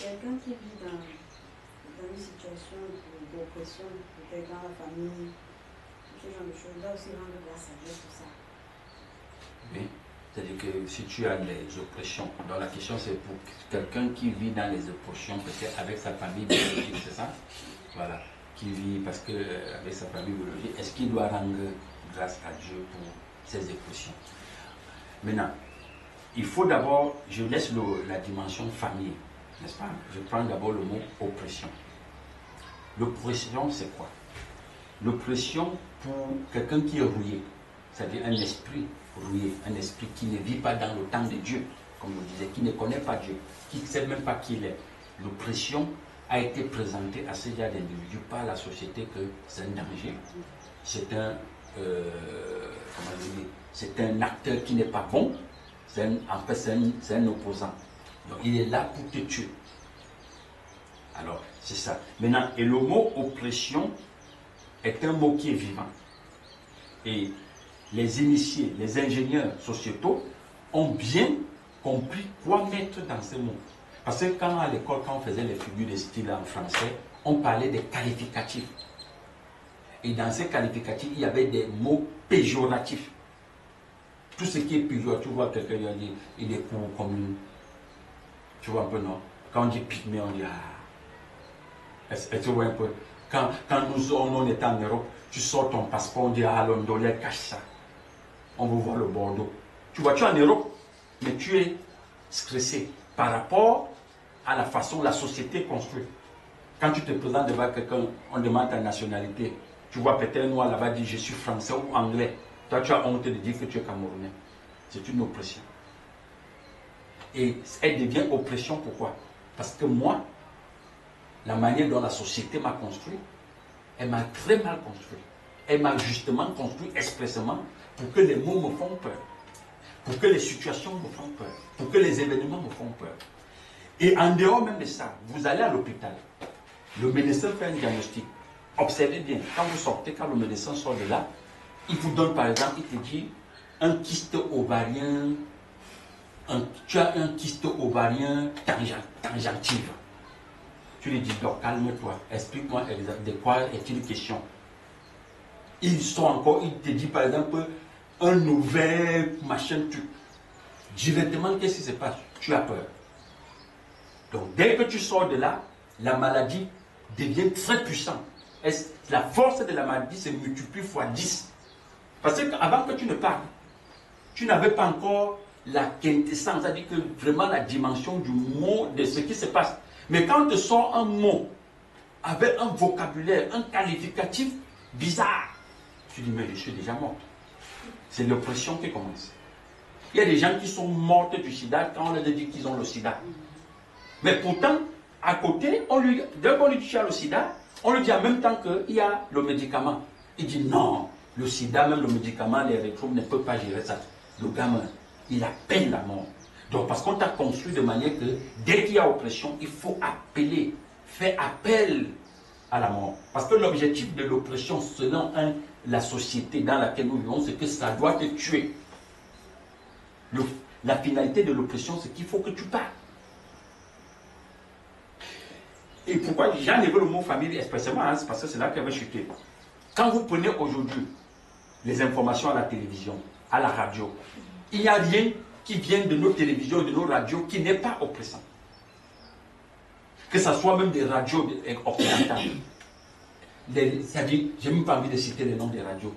quelqu'un qui vit dans une situation d'oppression, peut-être dans la famille, ce genre de choses, il doit aussi rendre grâce à Dieu pour ça. Oui. C'est-à-dire que si tu as les oppressions, donc la question c'est pour quelqu'un qui vit dans les oppressions, peut-être avec sa famille biologique, c'est ça? Voilà, qui vit parce que avec sa famille biologique, est-ce qu'il doit rendre grâce à Dieu pour ces oppressions? Maintenant, il faut d'abord, je laisse la dimension famille, n'est-ce pas? Je prends d'abord le mot oppression. L'oppression, c'est quoi? L'oppression pour quelqu'un qui est rouillé, c'est-à-dire un esprit rouillé, un esprit qui ne vit pas dans le temps de Dieu, comme je disais, qui ne connaît pas Dieu, qui ne sait même pas qui il est. L'oppression a été présentée à ce genre d'individus par la société que c'est un danger, c'est un acteur qui n'est pas bon, en fait c'est un opposant. Donc il est là pour te tuer. Alors c'est ça. Maintenant, et le mot oppression est un mot qui est vivant. Et les initiés, les ingénieurs sociétaux ont bien compris quoi mettre dans ces mots. Parce que quand à l'école, quand on faisait les figures de style en français, on parlait des qualificatifs. Et dans ces qualificatifs, il y avait des mots péjoratifs. Tout ce qui est péjoratif, tu vois quelqu'un dit, il est court comme une... Tu vois un peu, non? Quand on dit pygmée, on dit ah. Est-ce que tu vois un peu? Quand on était en Europe, tu sors ton passeport, on dit ah, l'ondolé, cache ça. On veut voir le Bordeaux. Tu vois, tu es en Europe, mais tu es stressé par rapport à la façon la société construit. Quand tu te présentes devant quelqu'un, on demande ta nationalité. Tu vois peut-être un noir là-bas dit je suis français ou anglais. Toi, tu as honte de dire que tu es camerounais. C'est une oppression. Et elle devient oppression, pourquoi? Parce que moi, la manière dont la société m'a construit, elle m'a très mal construit. Elle m'a justement construit expressément pour que les mots me font peur, pour que les situations me font peur, pour que les événements me font peur. Et en dehors même de ça, vous allez à l'hôpital, le médecin fait un diagnostic. Observez bien, quand vous sortez, quand le médecin sort de là, il vous donne par exemple, il te dit un kyste ovarien, tu as un kyste ovarien tangentif. Tu lui dis, donc calme-toi, explique-moi de quoi est-il question. Il te dit par exemple un nouvel machin truc. Directement, qu'est-ce qui se passe? Tu as peur. Donc dès que tu sors de là, la maladie devient très puissante. La force de la maladie se multiplie fois 10. Parce qu'avant que tu ne parles, tu n'avais pas encore la quintessence, c'est-à-dire que vraiment la dimension du mot, de ce qui se passe. Mais quand on te sort un mot avec un vocabulaire, un qualificatif bizarre, tu dis, mais je suis déjà morte. C'est l'oppression qui commence. Il y a des gens qui sont morts du sida quand on leur dit qu'ils ont le sida. Mais pourtant, à côté, dès qu'on lui dit qu'il y a le sida, on lui dit en même temps qu'il y a le médicament. Il dit non, le sida, même le médicament, les rétros ne peuvent pas gérer ça. Le gamin, il appelle la mort. Donc, parce qu'on t'a construit de manière que dès qu'il y a oppression, il faut appeler, faire appel à la mort. Parce que l'objectif de l'oppression, selon la société dans laquelle nous vivons, c'est que ça doit te tuer. La finalité de l'oppression, c'est qu'il faut que tu parles. Et pourquoi j'ai enlevé le mot famille expressément, hein, c'est parce que c'est là qu'elle va chuter. Quand vous prenez aujourd'hui les informations à la télévision, à la radio, il n'y a rien qui vient de nos télévisions et de nos radios qui n'est pas oppressant. Que ce soit même des radios occidentales. C'est-à-dire, je n'ai même pas envie de citer les noms des radios.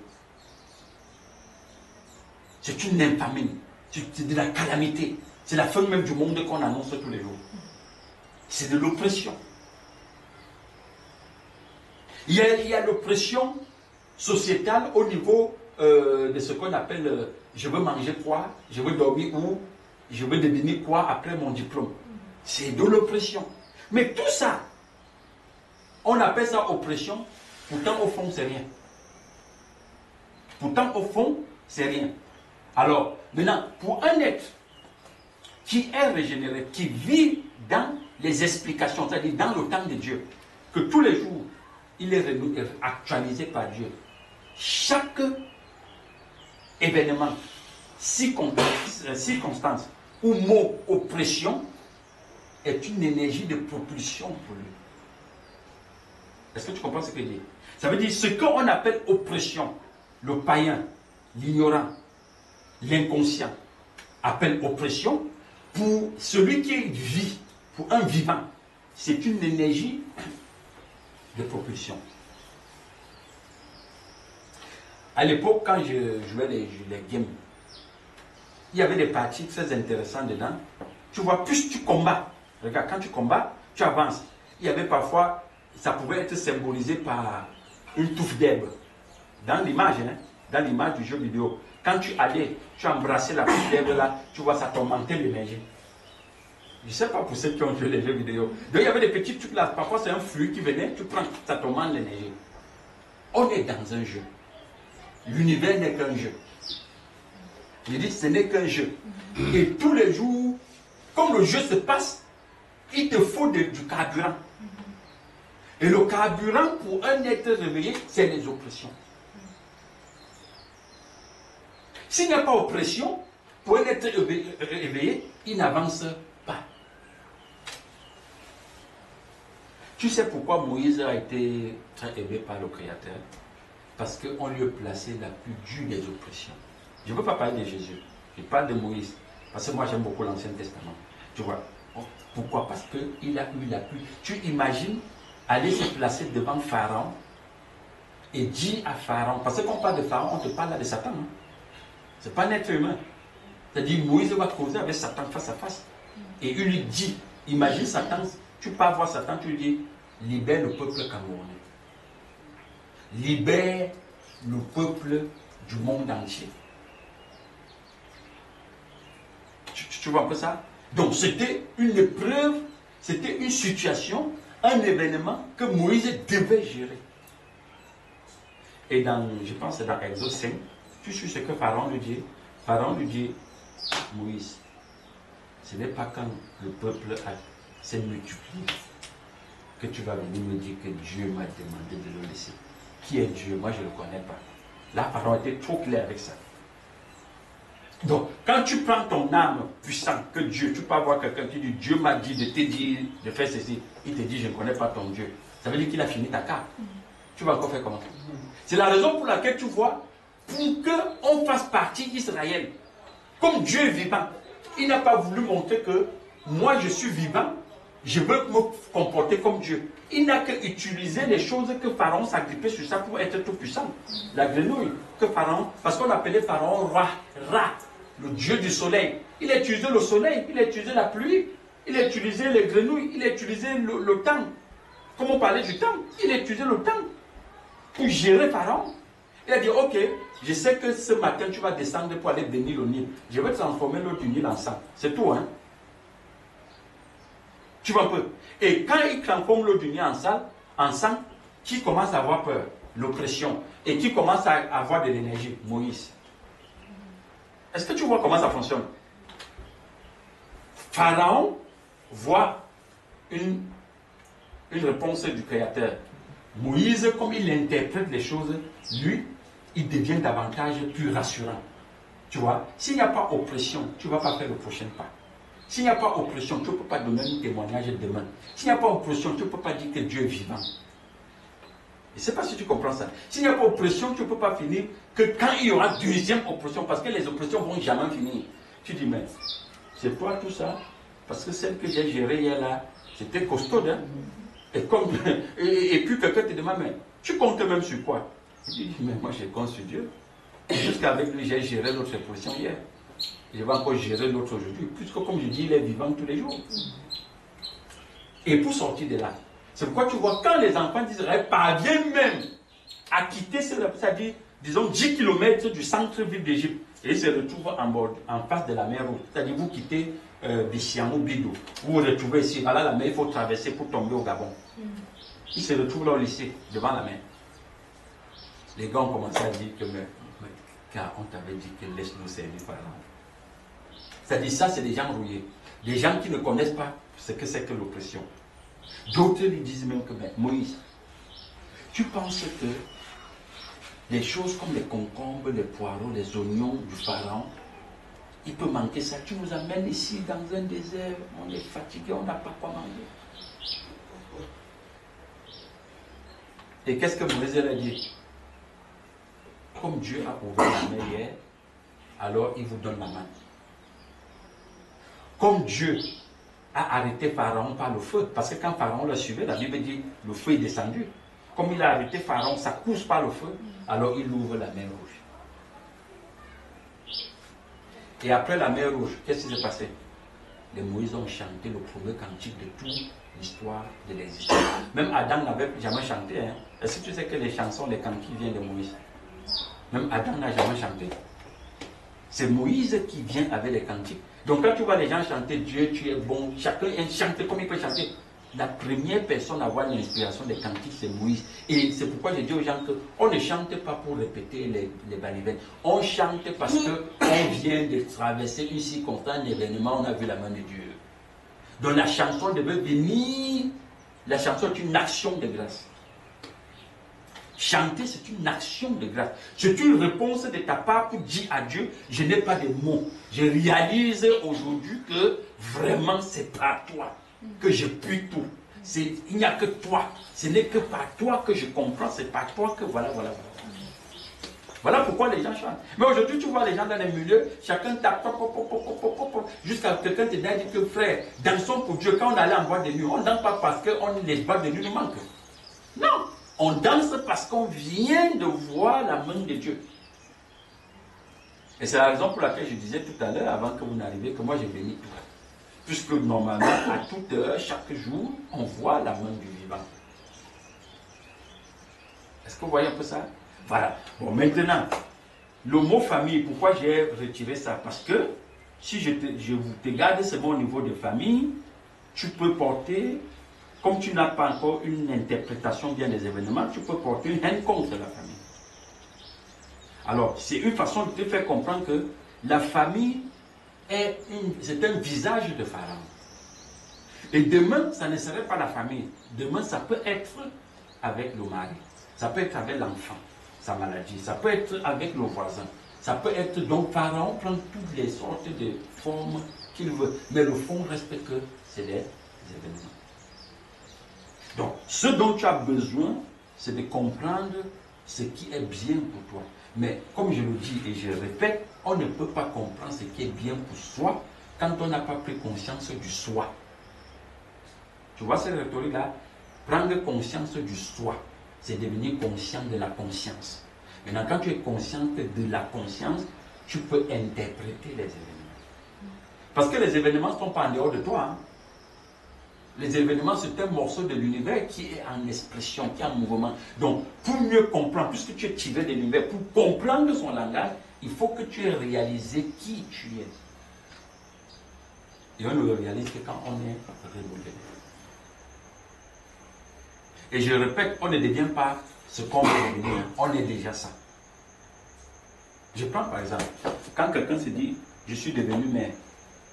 C'est une infamie, c'est de la calamité. C'est la fin même du monde qu'on annonce tous les jours. C'est de l'oppression. Il y a l'oppression sociétale au niveau de ce qu'on appelle je veux manger quoi, je veux dormir où, je veux devenir quoi après mon diplôme. C'est de l'oppression. Mais tout ça, on appelle ça oppression, pourtant au fond c'est rien. Pourtant au fond c'est rien. Alors maintenant, pour un être qui est régénéré, qui vit dans les explications, c'est-à-dire dans le temps de Dieu, que tous les jours il est actualisé par Dieu. Chaque événement, circonstance ou mot, oppression est une énergie de propulsion pour lui. Est-ce que tu comprends ce que je dis? Ça veut dire ce qu'on appelle oppression, le païen, l'ignorant, l'inconscient, appelle oppression, pour celui qui vit, pour un vivant, c'est une énergie de propulsion. À l'époque, quand je jouais les games, il y avait des parties très intéressantes dedans. Tu vois, plus tu combats, regarde, quand tu combats, tu avances. Il y avait parfois, ça pouvait être symbolisé par une touffe d'herbe. Dans l'image, hein, dans l'image du jeu vidéo, quand tu allais, tu embrassais la touffe d'herbe là, tu vois, ça t'augmentait l'énergie. Je ne sais pas pour ceux qui ont joué les jeux vidéo. Donc il y avait des petits trucs là, parfois c'est un flux qui venait, tu prends, ça t'augmente l'énergie. On est dans un jeu. L'univers n'est qu'un jeu. Je dis, ce n'est qu'un jeu. Et tous les jours, comme le jeu se passe, il te faut du carburant. Et le carburant pour un être réveillé, c'est les oppressions. S'il n'y a pas oppression, pour un être réveillé, il n'avance pas. Tu sais pourquoi Moïse a été très aimé par le Créateur? Parce qu'on lui a placé la plus dure des oppressions. Je ne veux pas parler de Jésus, je parle de Moïse. Parce que moi j'aime beaucoup l'Ancien Testament. Tu vois, pourquoi? Parce qu'il a eu la plus... Tu imagines aller se placer devant Pharaon et dire à Pharaon, parce qu'on parle de Pharaon, on te parle là de Satan. Hein? Ce n'est pas un être humain. C'est-à-dire Moïse va causer avec Satan face à face. Et il lui dit, imagine Satan, tu pars voir Satan, tu lui dis, libère le peuple camerounais. Libère le peuple du monde entier. Tu vois un peu ça? Donc c'était une épreuve, c'était une situation, un événement que Moïse devait gérer. Et dans, je pense dans Exode 5, tu sais ce que Pharaon lui dit? Pharaon lui dit, Moïse, ce n'est pas quand le peuple s'est multiplié que tu vas venir me dire que Dieu m'a demandé de le laisser. Qui est Dieu? Moi, je ne le connais pas. Là, Pharaon était trop clair avec ça. Donc, quand tu prends ton âme puissante que Dieu, tu peux avoir quelqu'un qui dit Dieu m'a dit de te dire de faire ceci, il te dit je ne connais pas ton Dieu. Ça veut dire qu'il a fini ta carte. Tu vas encore faire comment? C'est la raison pour laquelle tu vois, pour qu'on fasse partie d'Israël, comme Dieu est vivant, il n'a pas voulu montrer que moi je suis vivant, je veux me comporter comme Dieu. Il n'a qu'utilisé les choses que Pharaon s'agrippait sur ça pour être tout puissant. La grenouille que Pharaon, parce qu'on appelait Pharaon Ra, le dieu du soleil. Il a utilisé le soleil, il a utilisé la pluie, il a utilisé les grenouilles, il a utilisé le temps. Comme on parlait du temps, il a utilisé le temps pour gérer Pharaon. Il a dit, ok, je sais que ce matin tu vas descendre pour aller bénir le Nil. Je vais transformer l'eau du Nil en sang. C'est tout, hein? Tu vois un peu. Et quand il transforme l'eau du Nil en sang, qui commence à avoir peur? L'oppression. Et qui commence à avoir de l'énergie? Moïse. Est-ce que tu vois comment ça fonctionne? Pharaon voit une réponse du Créateur. Moïse, comme il interprète les choses, lui, il devient davantage plus rassurant. Tu vois, s'il n'y a pas oppression, tu ne vas pas faire le prochain pas. S'il n'y a pas oppression, tu ne peux pas donner un témoignage demain. S'il n'y a pas oppression, tu ne peux pas dire que Dieu est vivant. Je ne sais pas si tu comprends ça. S'il n'y a pas oppression, tu ne peux pas finir que quand il y aura deuxième oppression, parce que les oppressions ne vont jamais finir. Tu dis, mais c'est toi tout ça? Parce que celle que j'ai gérée hier là, c'était costaud, hein? Et puis quelqu'un te demande, mais tu comptes même sur quoi? Je dis, mais moi je compte sur Dieu. Jusqu'avec lui, j'ai géré l'autre oppression hier. Je vais encore gérer l'autre aujourd'hui. Puisque comme je dis, il est vivant tous les jours. Et pour sortir de là, c'est pourquoi tu vois, quand les enfants d'Israël parviennent même à quitter, c'est-à-dire, disons, 10 km du centre-ville d'Égypte, et ils se retrouvent en face de la mer Rouge. C'est-à-dire, vous quittez Bichiam ou Bido, vous vous retrouvez ici, voilà la mer, il faut traverser pour tomber au Gabon. Ils se retrouvent là au lycée, devant la mer. Les gars ont commencé à dire que, mais car on t'avait dit que laisse-nous servir par là. C'est-à-dire, ça, c'est des gens rouillés. Des gens qui ne connaissent pas ce que c'est que l'oppression. D'autres lui disent même que, mais Moïse, tu penses que les choses comme les concombres, les poireaux, les oignons du pharaon, il peut manquer ça. Tu nous amènes ici dans un désert, on est fatigué, on n'a pas quoi manger. Et qu'est-ce que Moïse a dit? Comme Dieu a ouvert la mer hier, alors il vous donne la main. Comme Dieu a arrêté Pharaon par le feu, parce que quand Pharaon le suivait, la Bible dit le feu est descendu. Comme il a arrêté Pharaon, sa course par le feu, alors il ouvre la mer rouge. Et après la mer rouge, qu'est-ce qui s'est passé? Les Moïse ont chanté le premier cantique de toute l'histoire de l'existence. Même Adam n'avait jamais chanté. Hein. Est-ce que tu sais que les chansons, les cantiques viennent de Moïse? Même Adam n'a jamais chanté. C'est Moïse qui vient avec les cantiques. Donc quand tu vois les gens chanter Dieu, tu es bon, chacun chante comme il peut chanter. La première personne à avoir l'inspiration des cantiques, c'est Moïse. Et c'est pourquoi je dis aux gens qu'on ne chante pas pour répéter les balivènes. On chante parce qu'on vient de traverser une circonstance, un événement, on a vu la main de Dieu. Donc la chanson devait venir. La chanson est une action de grâce. Chanter, c'est une action de grâce. C'est une réponse de ta part pour dire à Dieu, je n'ai pas de mots. Je réalise aujourd'hui que vraiment c'est par toi que je puis tout. Il n'y a que toi. Ce n'est que par toi que je comprends. C'est par toi que voilà. Voilà pourquoi les gens chantent. Mais aujourd'hui, tu vois les gens dans les milieux, chacun tape, jusqu'à quelqu'un te dit que frère, dansons pour Dieu. Quand on allait en boîte de nuit, on ne danse pas parce que les boîtes de nuit nous manquent. Non, on danse parce qu'on vient de voir la main de Dieu. Et c'est la raison pour laquelle je disais tout à l'heure, avant que vous n'arriviez, que moi j'ai béni tout. Puisque normalement, à toute heure, chaque jour, on voit la main du vivant. Est-ce que vous voyez un peu ça? Voilà. Bon, maintenant, le mot famille, pourquoi j'ai retiré ça? Parce que si je te garde seulement au niveau de famille, tu peux porter, comme tu n'as pas encore une interprétation bien des événements, tu peux porter une haine contre la famille. Alors, c'est une façon de te faire comprendre que la famille, c'est un visage de Pharaon. Et demain, ça ne serait pas la famille. Demain, ça peut être avec le mari. Ça peut être avec l'enfant, sa maladie. Ça peut être avec le voisin. Ça peut être... Donc, Pharaon prend toutes les sortes de formes qu'il veut. Mais le fond reste que c'est des événements. Donc, ce dont tu as besoin, c'est de comprendre ce qui est bien pour toi. Mais comme je le dis et je le répète, on ne peut pas comprendre ce qui est bien pour soi quand on n'a pas pris conscience du soi. Tu vois cette rhétorique-là? Prendre conscience du soi, c'est devenir conscient de la conscience. Maintenant, quand tu es conscient de la conscience, tu peux interpréter les événements. Parce que les événements ne sont pas en dehors de toi. Hein. Les événements, c'est un morceau de l'univers qui est en expression, qui est en mouvement. Donc, pour mieux comprendre, puisque tu es tiré de l'univers, pour comprendre son langage, il faut que tu aies réalisé qui tu es. Et on ne le réalise que quand on est renouvelé. Et je répète, on ne devient pas ce qu'on veut devenir. On est déjà ça. Je prends par exemple, quand quelqu'un se dit, je suis devenu mère,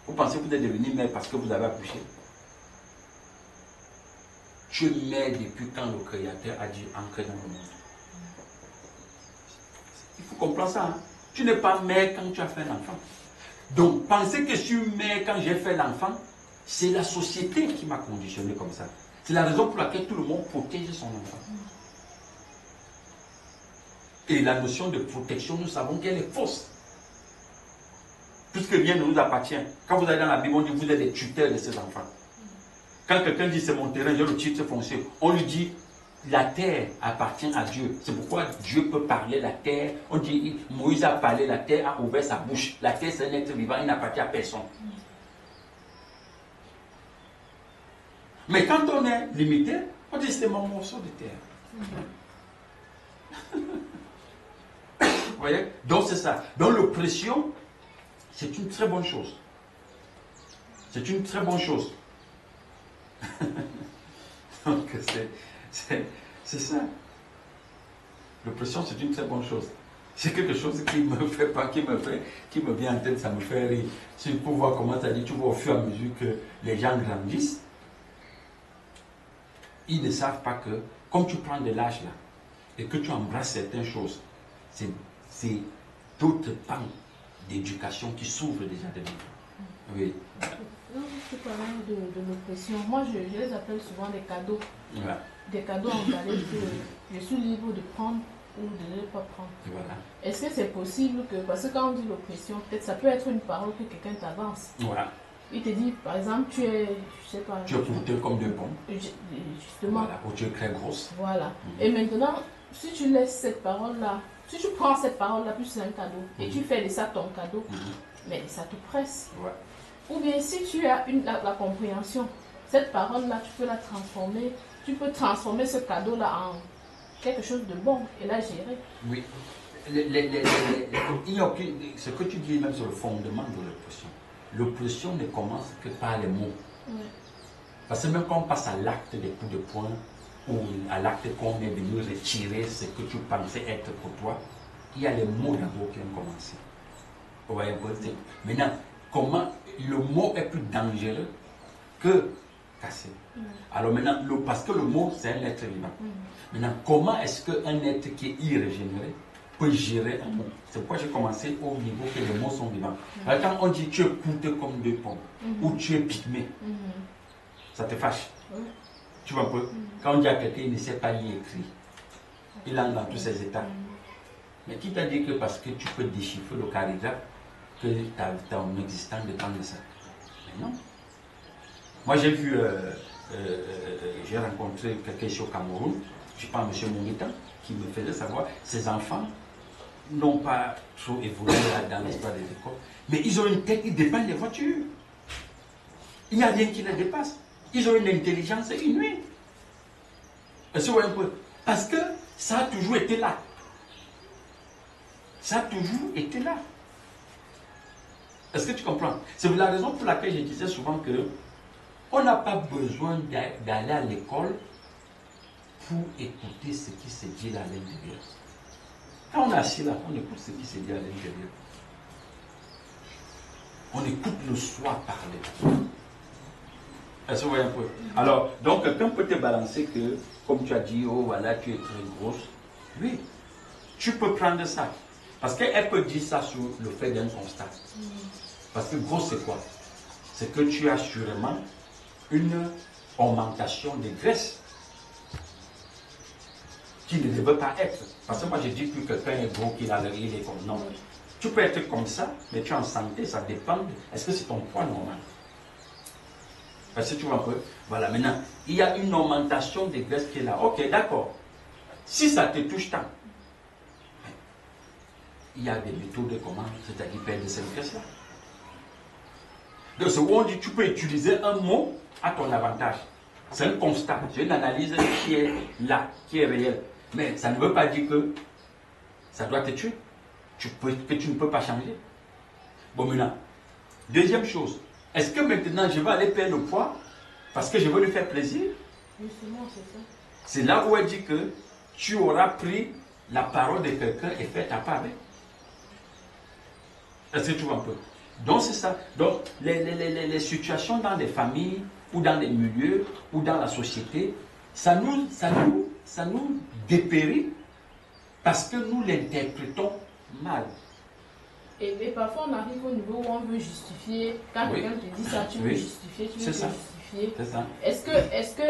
vous pensez que vous êtes devenu mère parce que vous avez accouché? Tu es mère depuis quand le Créateur a dit entrer dans le monde. Il faut comprendre ça. Hein? Tu n'es pas mère quand tu as fait l'enfant. Donc, penser que je suis mère quand j'ai fait l'enfant, c'est la société qui m'a conditionné comme ça. C'est la raison pour laquelle tout le monde protège son enfant. Et la notion de protection, nous savons qu'elle est fausse. Puisque rien ne nous appartient. Quand vous allez dans la Bible, on dit que vous êtes les tuteurs de ces enfants. Quand quelqu'un dit c'est mon terrain, j'ai le titre foncier, on lui dit la terre appartient à Dieu. C'est pourquoi Dieu peut parler la terre. On dit Moïse a parlé, la terre a ouvert sa bouche. La terre c'est un être vivant, il n'appartient à personne. Mais quand on est limité, on dit c'est mon morceau de terre. Vous voyez? Donc c'est ça. Donc l'oppression, c'est une très bonne chose. C'est une très bonne chose. Donc c'est ça. L'oppression, c'est une très bonne chose. C'est quelque chose qui me fait pas, qui me vient en tête, ça me fait rire. Si pour voir comment ça dit, tu vois au fur et à mesure que les gens grandissent, ils ne savent pas que, comme tu prends de l'âge là, et que tu embrasses certaines choses, c'est d'autres pans d'éducation qui s'ouvre déjà de vivre. Oui. Non, je parlais de l'oppression. Moi, je les appelle souvent des cadeaux. Voilà. Des cadeaux emballés que je suis libre de prendre ou de ne pas prendre. Voilà. Est-ce que c'est possible que, parce que quand on dit l'oppression, peut-être ça peut être une parole que quelqu'un t'avance. Voilà. Il te dit, par exemple, tu es, je sais pas. Tu es coûteux comme deux pommes. Justement. Voilà, ou tu es très grosse. Voilà. Et maintenant, si tu laisses cette parole-là, si tu prends cette parole-là, plus c'est un cadeau, et tu fais de ça ton cadeau, mais ça te presse. Ouais. Ou bien si tu as la compréhension, cette parole-là, tu peux la transformer, tu peux transformer ce cadeau-là en quelque chose de bon et la gérer. Oui. Il y a ce que tu dis même sur le fondement de l'oppression. L'oppression ne commence que par les mots. Oui. Parce que même quand on passe à l'acte des coups de poing, ou à l'acte qu'on est venu retirer ce que tu pensais être pour toi, il y a les mots d'abord qui ont commencé. Vous voyez un peu. Maintenant, comment le mot est plus dangereux que casser. Alors maintenant, parce que le mot, c'est un être vivant. Maintenant, comment est-ce qu'un être qui est irrégénéré peut gérer un mot? C'est pourquoi j'ai commencé au niveau que les mots sont vivants. Alors, quand on dit tu es coûteux comme deux pommes, ou tu es pygmée, ça te fâche. Tu vois un peu? Quand on dit à quelqu'un, il ne sait pas lire écrit, il entre dans tous ses états. Mais qui t'a dit que parce que tu peux déchiffrer le calligraphe, que ton existence dépend de ça? Mais non. Moi j'ai vu, j'ai rencontré quelqu'un ici au Cameroun, je parle M. Mongita, qui me faisait savoir, ses enfants n'ont pas trop évolué dans l'histoire des écoles, mais ils ont une tête, ils dépendent des voitures. Il n'y a rien qui les dépasse. Ils ont une intelligence inouïe. Parce que ça a toujours été là. Ça a toujours été là. Est-ce que tu comprends? C'est la raison pour laquelle je disais souvent que on n'a pas besoin d'aller à l'école pour écouter ce qui se dit là à l'intérieur. Quand on est assis là, on écoute ce qui se dit à l'intérieur. On écoute le soi parler. Est-ce que vous voyez un peu? Alors, donc quelqu'un peut te balancer que, comme tu as dit, oh voilà, tu es très grosse. Oui, tu peux prendre ça. Parce qu'elle peut dire ça sur le fait d'un constat. Parce que gros, c'est quoi? C'est que tu as sûrement une augmentation de graisse qui ne devait pas être. Parce que moi, je dis que quelqu'un est gros, qu'il a le riz, il est comme non. Tu peux être comme ça, mais tu es en santé, ça dépend. Est-ce que c'est ton poids normal? Parce que tu vois un peu. Voilà, maintenant, il y a une augmentation de graisse qui est là. Ok, d'accord. Si ça te touche tant, il y a des méthodes de comment, c'est-à-dire perdre cette graisse-là. Donc, c'est où on dit tu peux utiliser un mot à ton avantage. C'est un constat, c'est une analyse qui est là, qui est réelle. Mais ça ne veut pas dire que ça doit te tuer, que tu ne peux pas changer. Bon, maintenant, deuxième chose, est-ce que maintenant je vais aller perdre le poids parce que je veux lui faire plaisir? Justement, c'est ça. C'est là où elle dit que tu auras pris la parole de quelqu'un et fait ta part avec. Est-ce que tu vois un peu? Donc c'est ça. Donc les situations dans des familles ou dans des milieux ou dans la société, ça nous dépérit parce que nous l'interprétons mal. Et parfois on arrive au niveau où on veut justifier. Quand quelqu'un te dit ça, tu veux justifier, tu veux justifier. C'est ça. Est-ce que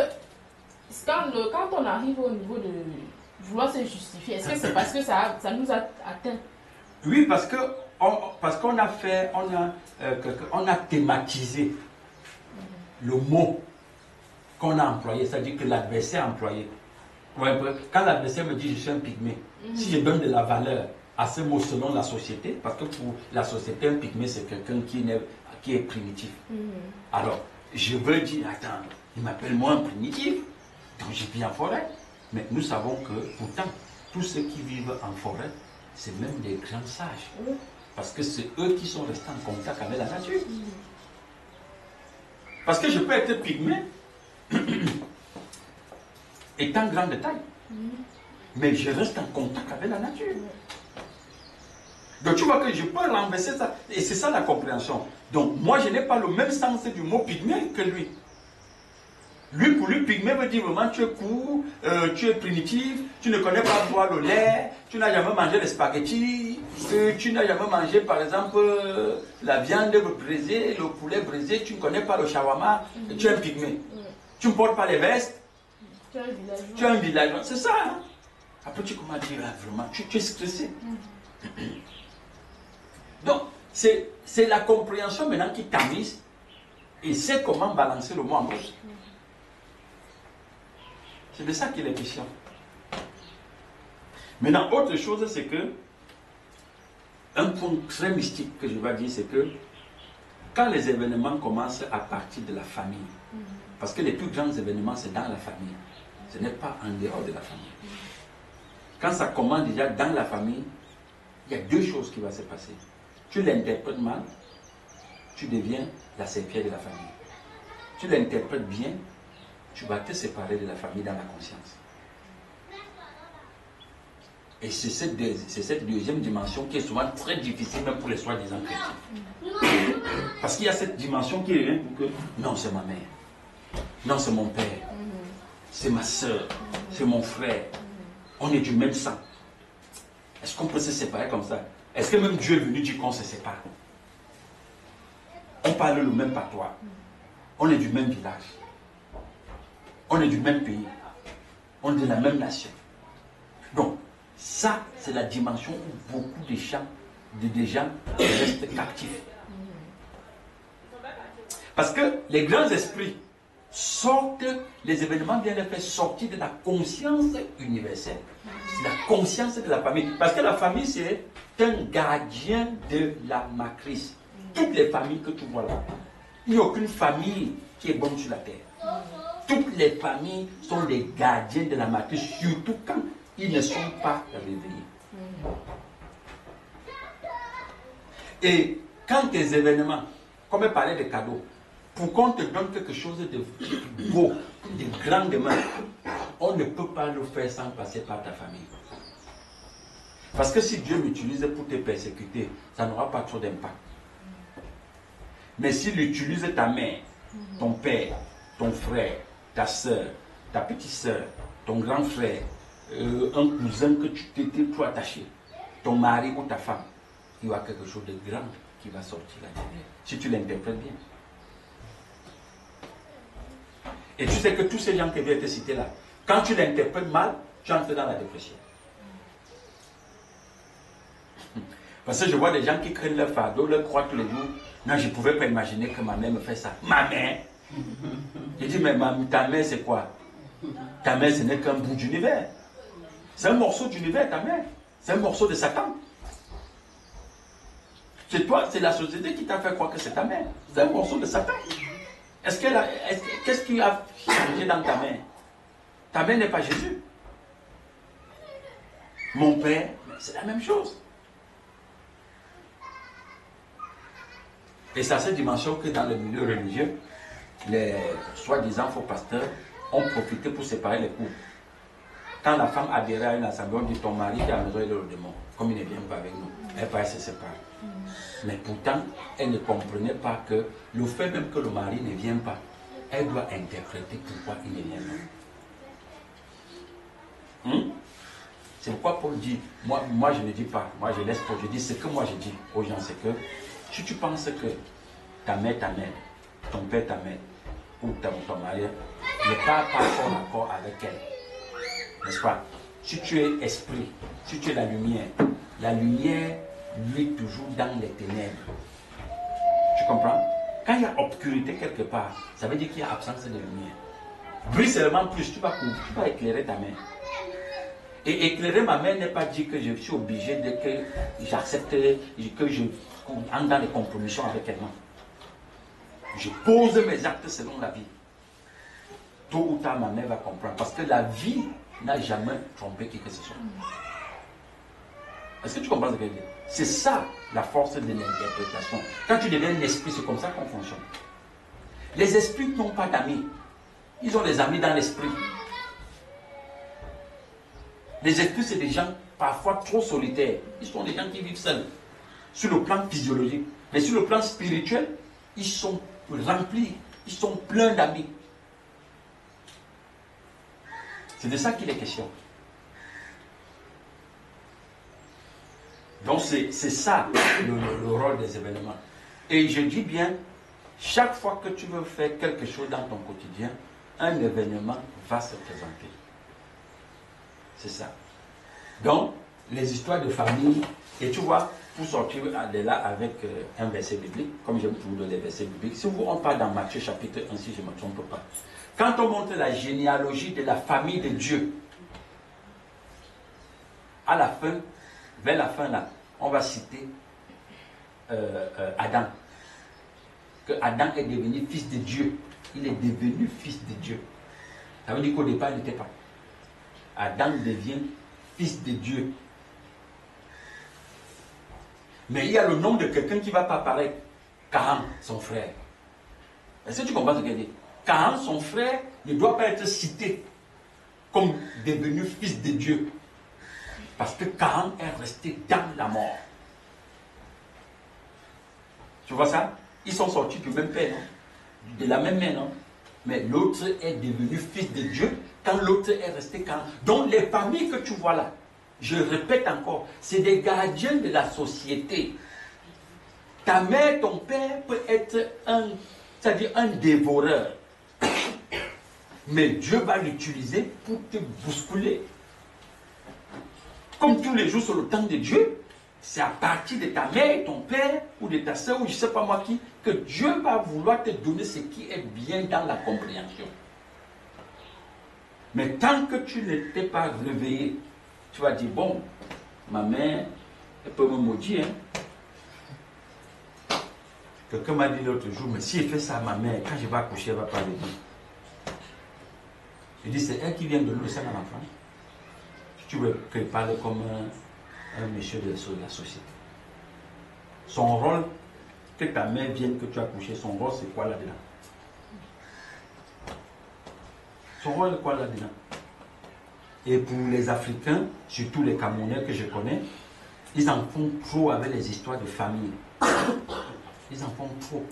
quand on arrive au niveau de vouloir se justifier, est-ce que c'est parce que ça nous a atteint? Oui, parce qu'on a fait, on a thématisé le mot qu'on a employé, c'est-à-dire que l'adversaire a employé. Quand l'adversaire me dit je suis un pygmée, si je donne de la valeur à ce mot selon la société, parce que pour la société, un pygmée c'est quelqu'un qui est primitif. Alors, je veux dire, attends, il m'appelle moi un primitif, donc je vis en forêt. Mais nous savons que pourtant, tous ceux qui vivent en forêt, c'est même des grands sages. Parce que c'est eux qui sont restés en contact avec la nature. Parce que je peux être pygmée, étant grand de taille, mais je reste en contact avec la nature. Donc tu vois que je peux renverser ça, et c'est ça la compréhension. Donc moi je n'ai pas le même sens du mot pygmée que lui. Pour lui, pygmée veut dire vraiment tu es court, tu es primitif, tu ne connais pas boire le lait, tu n'as jamais mangé des spaghettis, Tu n'as jamais mangé, par exemple, la viande brisée, le poulet brisé, tu ne connais pas le shawarma, tu es un pygmée. Tu ne portes pas les vestes, tu es un villageois. C'est ça. Hein? Après, tu commences à dire, ah, vraiment, tu es stressé. Donc, c'est la compréhension maintenant qui tamise et c'est comment balancer le mot en bouche. C'est de ça qu'il est question. Maintenant, autre chose, c'est que un point très mystique que je vais dire, c'est que quand les événements commencent à partir de la famille, parce que les plus grands événements, c'est dans la famille, ce n'est pas en dehors de la famille. Quand ça commence déjà dans la famille, il y a deux choses qui vont se passer. Tu l'interprètes mal, tu deviens la serpillère de la famille. Tu l'interprètes bien, tu vas te séparer de la famille dans la conscience. Et c'est cette deuxième dimension qui est souvent très difficile même pour les soi-disant chrétiens. Parce qu'il y a cette dimension qui revient pour que non, c'est ma mère, non, c'est mon père, c'est ma soeur, c'est mon frère, on est du même sang. Est-ce qu'on peut se séparer comme ça? Est-ce que même Dieu est venu dire qu'on se sépare? On parle le même patois, on est du même village, on est du même pays, on est de la même nation. Donc, ça, c'est la dimension où beaucoup de gens restent captifs. Parce que les grands esprits sortent, les événements viennent les faire sortir de la conscience universelle. C'est la conscience de la famille. Parce que la famille, c'est un gardien de la matrice. Toutes les familles que tu vois là, il n'y a aucune famille qui est bonne sur la terre. Toutes les familles sont des gardiens de la matrice, surtout quand ils ne sont pas réveillés. Et quand tes événements, comme je parlais de cadeaux, pour qu'on te donne quelque chose de beau, de grand demain, on ne peut pas le faire sans passer par ta famille. Parce que si Dieu m'utilise pour te persécuter, ça n'aura pas trop d'impact. Mais s'il utilise ta mère, ton père, ton frère, ta soeur, ta petite soeur, ton grand frère, un cousin que tu t'étais trop attaché, ton mari ou ta femme, il y aura quelque chose de grand qui va sortir là derrière, si tu l'interprètes bien. Et tu sais que tous ces gens qui viennent te citer là, quand tu l'interprètes mal, tu entres dans la dépression. Parce que je vois des gens qui craignent leur fardeau, leur croient tous les jours. Non, je ne pouvais pas imaginer que ma mère me fait ça. Ma mère? Je dis, mais ta mère c'est quoi? Ta mère ce n'est qu'un bout d'univers. C'est un morceau d'univers, ta mère. C'est un morceau de Satan. C'est toi, c'est la société qui t'a fait croire que c'est ta mère. C'est un morceau de Satan. Qu'est-ce qui a changé dans ta mère? Ta mère n'est pas Jésus. Mon père, c'est la même chose. Et c'est à cette dimension que dans le milieu religieux, les soi-disant faux pasteurs ont profité pour séparer les couples. Quand la femme adhérait à une assemblée, on dit ton mari qui est à la maison, il est le démon. Comme il ne vient pas avec nous, elle va se séparer. Mais pourtant, elle ne comprenait pas que le fait même que le mari ne vienne pas, elle doit interpréter pourquoi il ne vient pas. C'est pourquoi Paul dit, moi je ne dis pas, moi je laisse Paul, je dis ce que moi je dis aux gens, c'est que si tu penses que ta mère, ton père, ta mère, ou ton mari, n'est pas en accord avec elle, n'est-ce pas? Si tu es esprit, si tu es la lumière luit toujours dans les ténèbres. Tu comprends? Quand il y a obscurité quelque part, ça veut dire qu'il y a absence de lumière. Brille seulement plus, tu vas éclairer ta mère. Et éclairer ma mère n'est pas dire que je suis obligé de que j'accepte, que je entre dans les compromissions avec elle. Non. Je pose mes actes selon la vie. Tôt ou tard, ma mère va comprendre. Parce que la vie n'a jamais trompé qui que ce soit. Est-ce que tu comprends ce que je veux dire? C'est ça la force de l'interprétation. Quand tu deviens un esprit, c'est comme ça qu'on fonctionne. Les esprits n'ont pas d'amis. Ils ont des amis dans l'esprit. Les esprits, c'est des gens parfois trop solitaires. Ils sont des gens qui vivent seuls. Sur le plan physiologique. Mais sur le plan spirituel, ils sont remplis. Ils sont pleins d'amis. C'est de ça qu'il est question. Donc c'est ça le rôle des événements. Et je dis bien, chaque fois que tu veux faire quelque chose dans ton quotidien, un événement va se présenter. C'est ça. Donc, les histoires de famille, et tu vois, pour sortir de là avec un verset biblique, comme j'aime toujours donner les versets bibliques, si on parle dans Matthieu chapitre 1, si je ne me trompe pas, quand on montre la généalogie de la famille de Dieu, à la fin, vers la fin là, on va citer Adam. Que Adam est devenu fils de Dieu. Il est devenu fils de Dieu. Ça veut dire qu'au départ, il n'était pas. Adam devient fils de Dieu. Mais il y a le nom de quelqu'un qui ne va pas apparaître. Caïn, son frère. Est-ce que tu comprends ce que je dis? Caïn, son frère, ne doit pas être cité comme devenu fils de Dieu. Parce que Caïn est resté dans la mort. Tu vois ça? Ils sont sortis du même père, non? De la même mère, non? Mais l'autre est devenu fils de Dieu quand l'autre est resté Caïn. Donc les familles que tu vois là, je répète encore, c'est des gardiens de la société. Ta mère, ton père peut être c'est-à-dire un dévoreur. Mais Dieu va l'utiliser pour te bousculer. Comme tous les jours sur le temps de Dieu, c'est à partir de ta mère, ton père, ou de ta soeur, ou je ne sais pas moi qui, que Dieu va vouloir te donner ce qui est bien dans la compréhension. Mais tant que tu ne t'es pas réveillé, tu vas dire, bon, ma mère, elle peut me maudire. Hein? Quelqu'un m'a dit l'autre jour, mais si elle fait ça à ma mère, quand je vais accoucher, elle ne va pas le dire. Je dis, c'est elle qui vient de le sang à l'enfant. Tu veux qu'elle parle comme un monsieur de la société. Son rôle, que ta mère vienne, que tu as couché, son rôle c'est quoi là-dedans? Son rôle est quoi là-dedans? Et pour les Africains, surtout les Camerounais que je connais, ils en font trop avec les histoires de famille. Ils en font trop.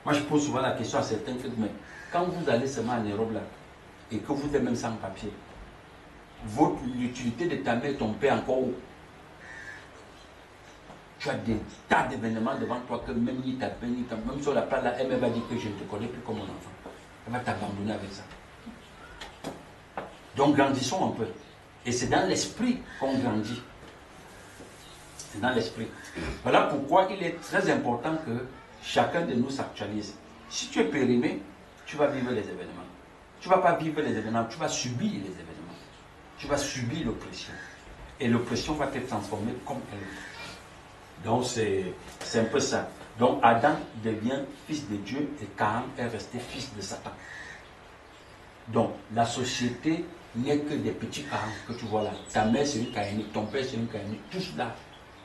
Moi je pose souvent la question à certains, mais quand vous allez seulement en Europe là, et que vous êtes même sans papier, l'utilité de ta mère et ton père encore où? Tu as des tas d'événements devant toi que même ni ta mère, même sur la place là, elle va dire que je ne te connais plus comme mon enfant. Elle va t'abandonner avec ça. Donc grandissons un peu. Et c'est dans l'esprit qu'on grandit. C'est dans l'esprit. Voilà pourquoi il est très important que chacun de nous s'actualise. Si tu es périmé, tu vas vivre les événements. Tu ne vas pas vivre les événements, tu vas subir les événements. Tu vas subir l'oppression. Et l'oppression va te transformer comme elle est. Donc c'est un peu ça. Donc Adam devient fils de Dieu et Caïn est resté fils de Satan. Donc la société n'est que des petits Caïn que tu vois là. Ta mère c'est une Caïnite, ton père c'est une Caïnite. Tous là,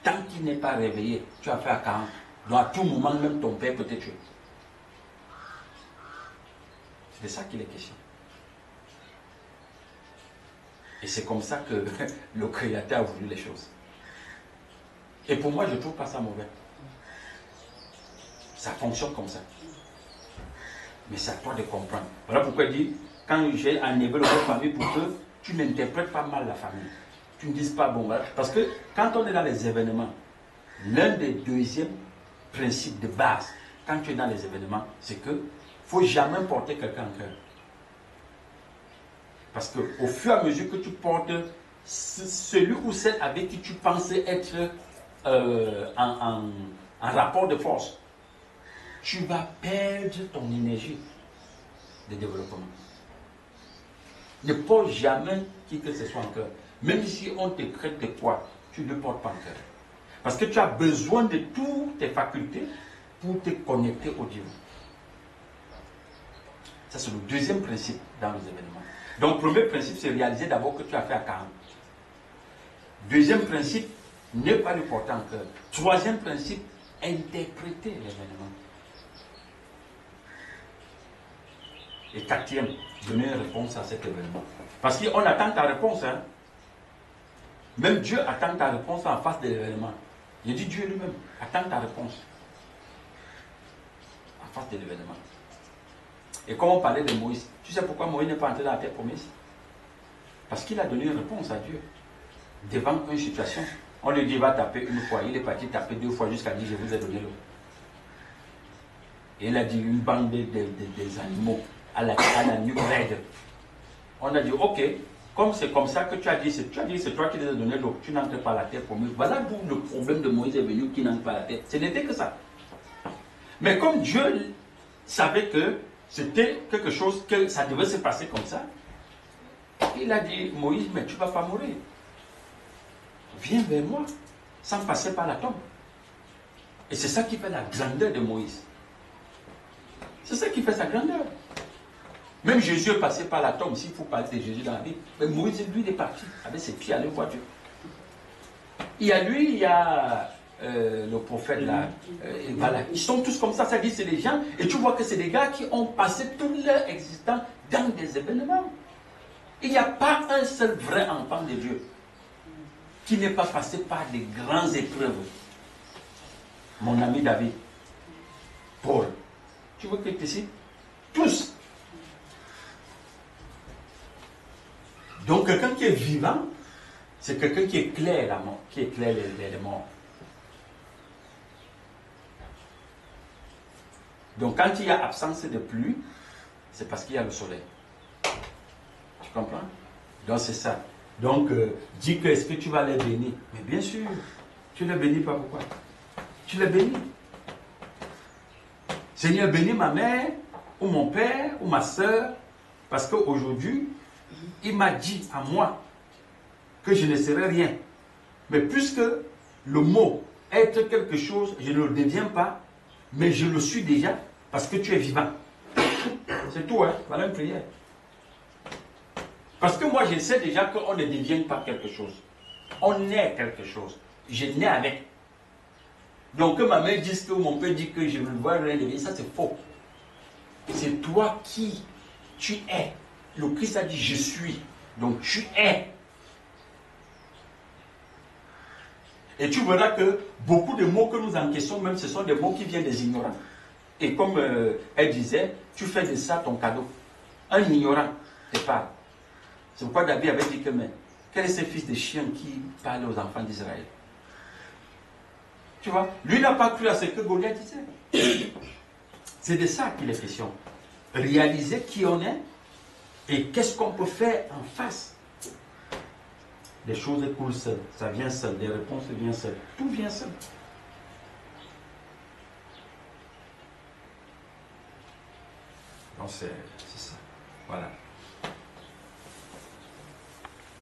tant qu'il n'est pas réveillé, tu as fait à Caïn. Donc à tout moment, même ton père peut te tuer. C'est de ça qu'il est question. Et c'est comme ça que le Créateur a voulu les choses. Et pour moi, je ne trouve pas ça mauvais. Ça fonctionne comme ça. Mais c'est à toi de comprendre. Voilà pourquoi il dit, quand j'ai enlevé le mot famille pour que tu n'interprètes pas mal la famille. Tu ne dises pas, bon, voilà. Parce que quand on est dans les événements, l'un des deuxièmes principes de base, quand tu es dans les événements, c'est que il ne faut jamais porter quelqu'un en cœur. Parce qu'au fur et à mesure que tu portes celui ou celle avec qui tu pensais être en rapport de force, tu vas perdre ton énergie de développement. Ne porte jamais qui que ce soit en cœur. Même si on te crée de quoi, tu ne le portes pas en cœur. Parce que tu as besoin de toutes tes facultés pour te connecter au divin. Ça, c'est le deuxième principe dans les événements. Donc, premier principe, c'est réaliser d'abord que tu as fait à 40. Deuxième principe, ne pas le porter en cœur. Troisième principe, interpréter l'événement. Et quatrième, donner une réponse à cet événement. Parce qu'on attend ta réponse. Hein. Même Dieu attend ta réponse en face de l'événement. Il dit Dieu lui-même, attend ta réponse en face de l'événement. Et comme on parlait de Moïse, tu sais pourquoi Moïse n'est pas entré dans la terre promise? Parce qu'il a donné une réponse à Dieu devant une situation. On lui dit, va taper une fois. Il est parti taper 2 fois jusqu'à dire, je vous ai donné l'eau. Et il a dit, une bande des animaux à la nuque raide. On a dit, ok, comme c'est comme ça que tu as dit, c'est toi qui les as donné l'eau. Tu n'entres pas la terre pour Moïse. Voilà d'où le problème de Moïse est venu, qui n'entre pas la terre. Ce n'était que ça. Mais comme Dieu savait que c'était quelque chose, que ça devait se passer comme ça, il a dit, Moïse, mais tu ne vas pas mourir. Viens vers moi, sans passer par la tombe. Et c'est ça qui fait la grandeur de Moïse. C'est ça qui fait sa grandeur. Même Jésus est passé par la tombe, s'il faut parler de Jésus dans la Bible. Mais Moïse, lui, il est parti avec ses pieds, aller voir Dieu. Il y a lui, il y a le prophète là. Voilà. Ils sont tous comme ça dit c'est des gens. Et tu vois que c'est des gars qui ont passé toute leur existence dans des événements. Il n'y a pas un seul vrai enfant de Dieu qui n'est pas passé par des grandes épreuves. Mon ami David, Paul, tu vois que tu es ici? Tous. Donc quelqu'un qui est vivant, c'est quelqu'un qui éclaire la mort, qui éclaire les morts. Donc quand il y a absence de pluie, c'est parce qu'il y a le soleil. Tu comprends? Donc c'est ça. Donc dis que est-ce que tu vas les bénir? Mais bien sûr, tu les bénis pas pourquoi? Tu les bénis. Seigneur, bénis ma mère, ou mon père, ou ma soeur, parce qu'aujourd'hui, il m'a dit à moi que je ne serai rien. Mais puisque le mot être quelque chose, je ne le deviens pas, mais je le suis déjà parce que tu es vivant. C'est tout, hein? Voilà une prière. Parce que moi, je sais déjà qu'on ne devient pas quelque chose. On est quelque chose. Je nais avec. Donc que ma mère dise que mon père dit que je ne vois rien devenir, ça c'est faux. C'est toi qui tu es. Le Christ a dit je suis. Donc tu es. Et tu verras que beaucoup de mots que nous encaissons, même ce sont des mots qui viennent des ignorants. Et comme elle disait, tu fais de ça ton cadeau. Un ignorant te parle. C'est pourquoi David avait dit que, mais, quel est ce fils de chien qui parle aux enfants d'Israël? Tu vois, lui n'a pas cru à ce que Goliath disait. C'est de ça qu'il est question. Réaliser qui on est et qu'est-ce qu'on peut faire en face. Les choses coulent seules, ça vient seul, les réponses viennent seules, tout vient seul. Donc c'est ça. Voilà.